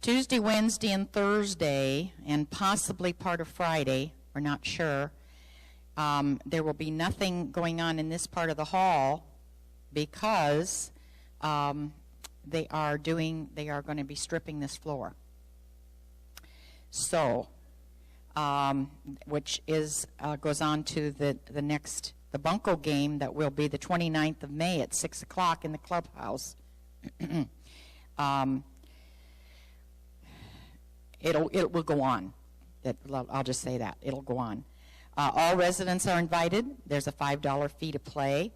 Tuesday, Wednesday, and Thursday, and possibly part of Friday, we're not sure, there will be nothing going on in this part of the hall because they are going to be stripping this floor. So, which is goes on to the next, the Bunko game that will be the 29th of May at 6 o'clock in the clubhouse. It will go on. I'll just say that. It'll go on. All residents are invited. There's a $5 fee to play,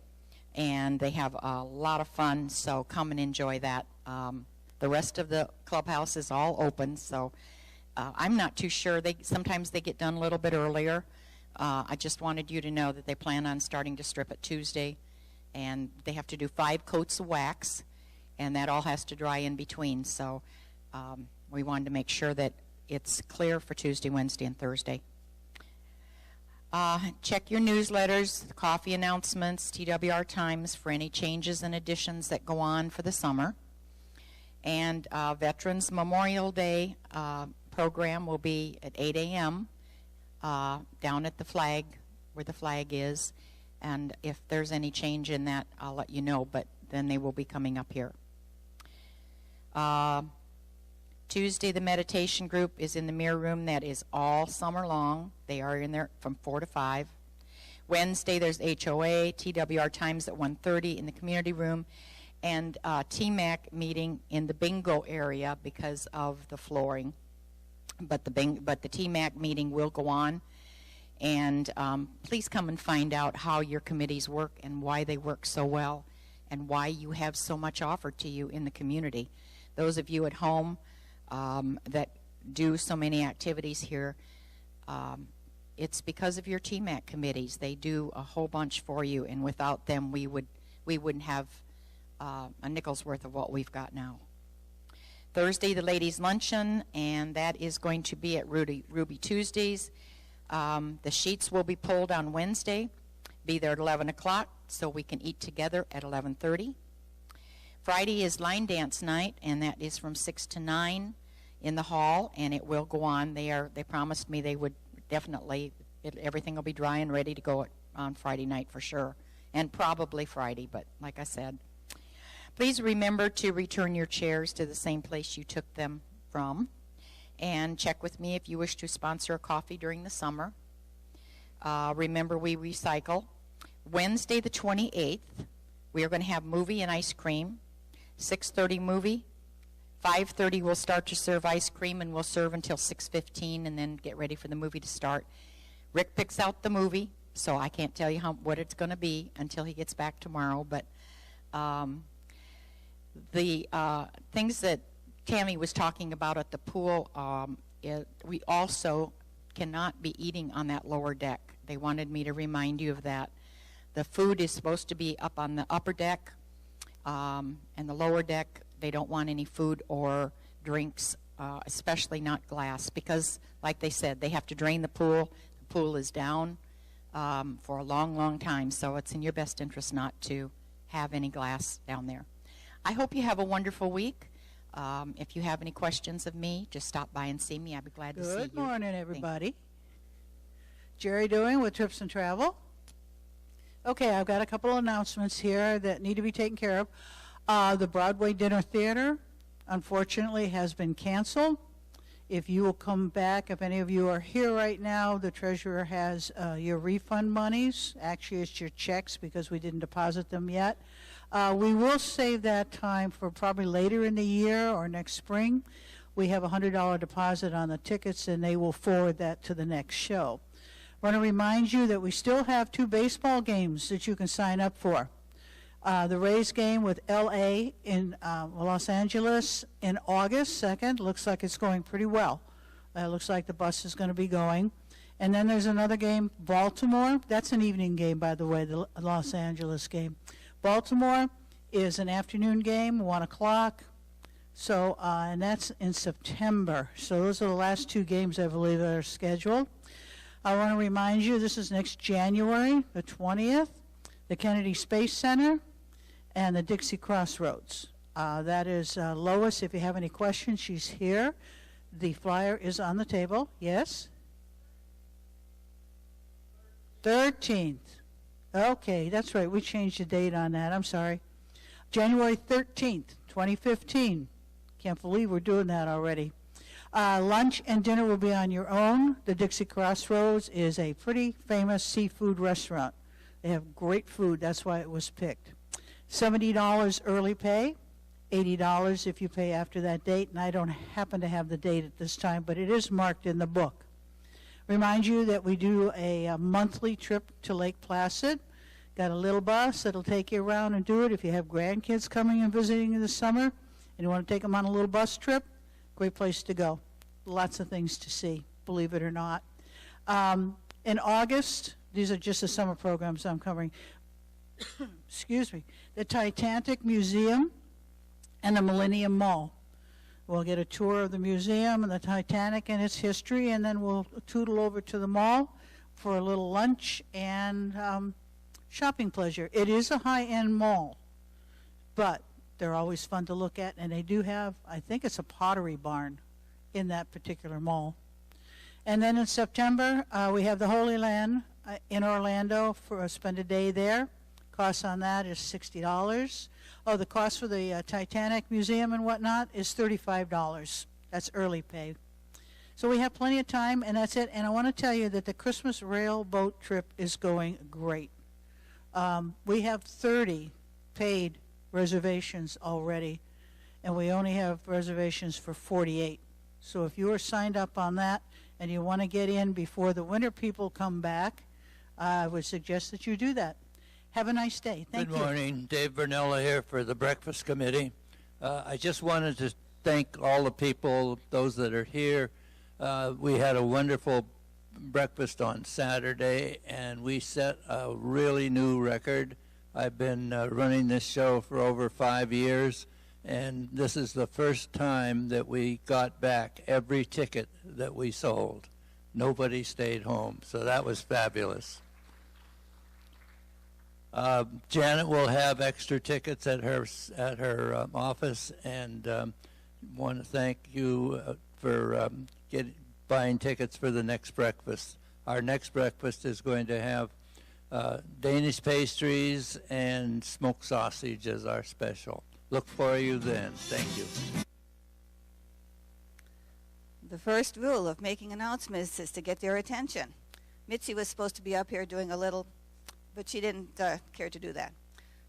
and they have a lot of fun, so come and enjoy that. The rest of the clubhouse is all open, so I'm not too sure. Sometimes they get done a little bit earlier. I just wanted you to know that they plan on starting to strip it Tuesday, and they have to do 5 coats of wax, and that all has to dry in between. So we wanted to make sure that it's clear for Tuesday, Wednesday, and Thursday. Check your newsletters, the coffee announcements, TWR Times for any changes and additions that go on for the summer. And Veterans Memorial Day program will be at 8 a.m. Down at the flag, where the flag is. And if there's any change in that, I'll let you know, but then they will be coming up here. Tuesday, the meditation group is in the mirror room. That is all summer long. They are in there from 4 to 5. Wednesday, there's HOA, TWR Times at 1:30 in the community room, and TMAC meeting in the bingo area because of the flooring. But the TMAC meeting will go on, and please come and find out how your committees work and why they work so well and why you have so much offered to you in the community. Those of you at home that do so many activities here, it's because of your TMAC committees. They do a whole bunch for you, and without them we wouldn't have a nickel's worth of what we've got now. Thursday, the ladies' luncheon, and that is going to be at Ruby Tuesdays. The sheets will be pulled on Wednesday. Be there at 11 o'clock so we can eat together at 11:30. Friday is line dance night, and that is from 6 to 9 in the hall, and it will go on. They promised me they would definitely, everything will be dry and ready to go on Friday night for sure, and probably Friday, but like I said. Please remember to return your chairs to the same place you took them from, and check with me if you wish to sponsor a coffee during the summer. Remember, we recycle. Wednesday the 28th, we are going to have movie and ice cream. 6:30 movie. 5:30 we'll start to serve ice cream, and we'll serve until 6:15 and then get ready for the movie to start. Rick picks out the movie, so I can't tell you what it's going to be until he gets back tomorrow, but the things that Tammy was talking about at the pool, we also cannot be eating on that lower deck. They wanted me to remind you of that. The food is supposed to be up on the upper deck, and the lower deck, they don't want any food or drinks, especially not glass, because, like they said, they have to drain the pool. The pool is down for a long, long time, so it's in your best interest not to have any glass down there. I hope you have a wonderful week. If you have any questions of me, just stop by and see me. I'd be glad to see you. Good morning, everybody. Jerry doing with Trips and Travel. Okay, I've got a couple of announcements here that need to be taken care of. The Broadway Dinner Theater, unfortunately, has been canceled. If you will come back, if any of you are here right now, the treasurer has your refund monies. Actually, it's your checks because we didn't deposit them yet. We will save that time for probably later in the year or next spring. We have a $100 deposit on the tickets, and they will forward that to the next show. I want to remind you that we still have 2 baseball games that you can sign up for. The Rays game with LA in Los Angeles in August 2nd. Looks like it's going pretty well. Looks like the bus is going to be going. And then there's another game, Baltimore. That's an evening game, by the way, the Los Angeles game. Baltimore is an afternoon game, 1 o'clock. So, and that's in September. So those are the last 2 games, I believe, that are scheduled. I want to remind you, this is next January, the 20th, the Kennedy Space Center and the Dixie Crossroads. That is Lois. If you have any questions, she's here. The flyer is on the table. Yes? 13th. Okay, that's right. We changed the date on that. I'm sorry. January 13th, 2015. Can't believe we're doing that already. Lunch and dinner will be on your own. The Dixie Crossroads is a pretty famous seafood restaurant. They have great food. That's why it was picked. $70 early pay, $80 if you pay after that date, and I don't happen to have the date at this time, but it is marked in the book. Remind you that we do a monthly trip to Lake Placid. Got a little bus that'll take you around and do it. If you have grandkids coming and visiting in the summer and you want to take them on a little bus trip, great place to go. Lots of things to see, believe it or not. In August, these are just the summer programs I'm covering. Excuse me. The Titanic Museum and the Millennium Mall. We'll get a tour of the museum and the Titanic and its history, and then we'll tootle over to the mall for a little lunch and shopping pleasure. It is a high-end mall, but they're always fun to look at, and they do have, I think it's a pottery barn in that particular mall. And then in September, we have the Holy Land in Orlando for spend a day there. Cost on that is $60. Oh, the cost for the Titanic Museum and whatnot is $35. That's early pay. So we have plenty of time, and that's it. And I want to tell you that the Christmas rail boat trip is going great. We have 30 paid reservations already, and we only have reservations for 48. So if you are signed up on that and you want to get in before the winter people come back, I would suggest that you do that. Have a nice day. Thank you. Good morning. Dave Bernella here for the Breakfast Committee. I just wanted to thank all the people, those that are here. We had a wonderful breakfast on Saturday, and we set a really new record. I've been running this show for over 5 years, and this is the first time that we got back every ticket that we sold. Nobody stayed home, so that was fabulous. Janet will have extra tickets at her office, and want to thank you for buying tickets for the next breakfast. Our next breakfast is going to have Danish pastries and smoked sausage as our special. Look for you then. Thank you. The first rule of making announcements is to get their attention. Mitzi was supposed to be up here doing a little, but she didn't care to do that.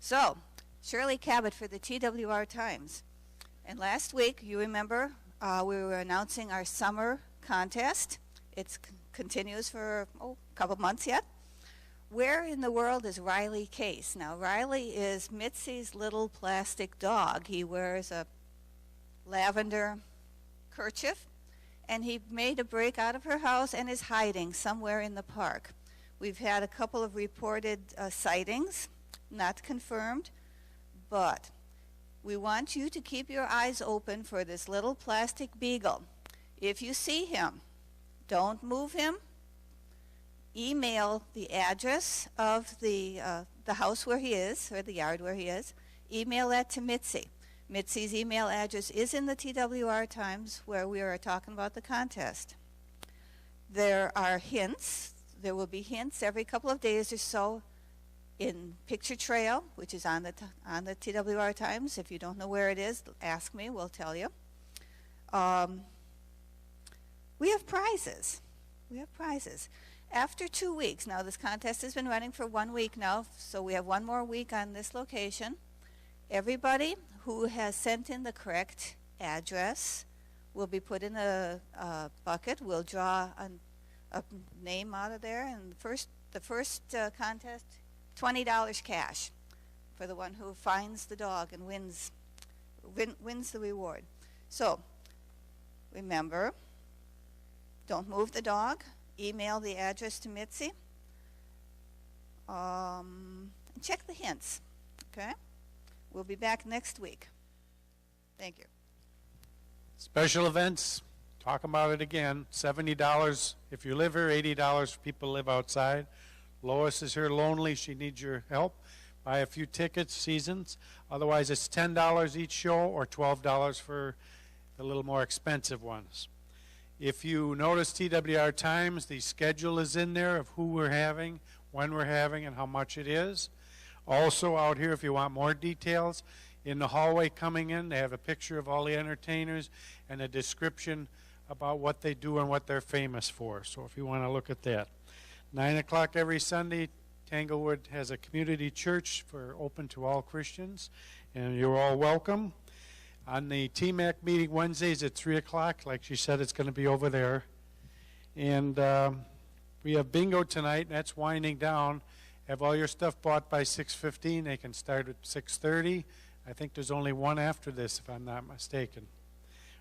So, Shirley Cabot for the TWR Times. And last week, you remember, we were announcing our summer contest. It continues for a couple months yet. Where in the world is Riley Case? Now, Riley is Mitzi's little plastic dog. He wears a lavender kerchief, and he made a break out of her house and is hiding somewhere in the park. We've had a couple of reported sightings, not confirmed, but we want you to keep your eyes open for this little plastic beagle. If you see him, don't move him. Email the address of the house where he is, or the yard where he is. Email that to Mitzi. Mitzi's email address is in the TWR Times where we are talking about the contest. There are hints. There will be hints every couple of days or so in Picture Trail, which is on the TWR Times. If you don't know where it is, ask me. We'll tell you. We have prizes. We have prizes. After 2 weeks, now this contest has been running for 1 week now, so we have one more week on this location. Everybody who has sent in the correct address will be put in a bucket. We'll draw a name out of there, and the first contest, $20 cash for the one who finds the dog and wins the reward. So remember, don't move the dog. Email the address to Mitzi. Check the hints, okay? We'll be back next week. Thank you. Special events, talk about it again. $70 if you live here, $80 for people who live outside. Lois is here lonely. She needs your help. buy a few tickets, seasons. Otherwise, it's $10 each show or $12 for the little more expensive ones. If you notice TWR Times, the schedule is in there of who we're having, when we're having, and how much it is. Also out here, if you want more details, in the hallway coming in, they have a picture of all the entertainers and a description about what they do and what they're famous for. So if you want to look at that. 9 o'clock every Sunday, Tanglewood has a community church open to all Christians, and you're all welcome. On the TMAC meeting Wednesdays at 3 o'clock, like she said, it's going to be over there. And we have bingo tonight, and that's winding down. Have all your stuff bought by 6:15. They can start at 6:30. I think there's only one after this, if I'm not mistaken.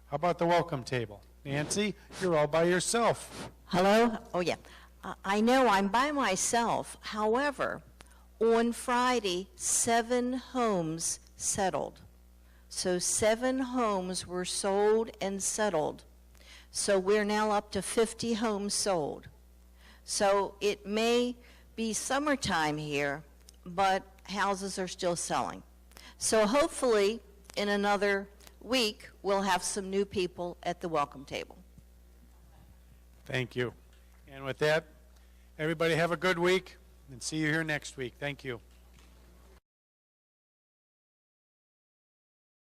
How about the welcome table? Nancy, you're all by yourself. Hello? Oh, yeah. I know I'm by myself. However, on Friday, 7 homes settled. So 7 homes were sold and settled. So we're now up to 50 homes sold. So it may be summertime here, but houses are still selling. So hopefully in another week, we'll have some new people at the welcome table. Thank you. And with that, everybody have a good week, and see you here next week. Thank you.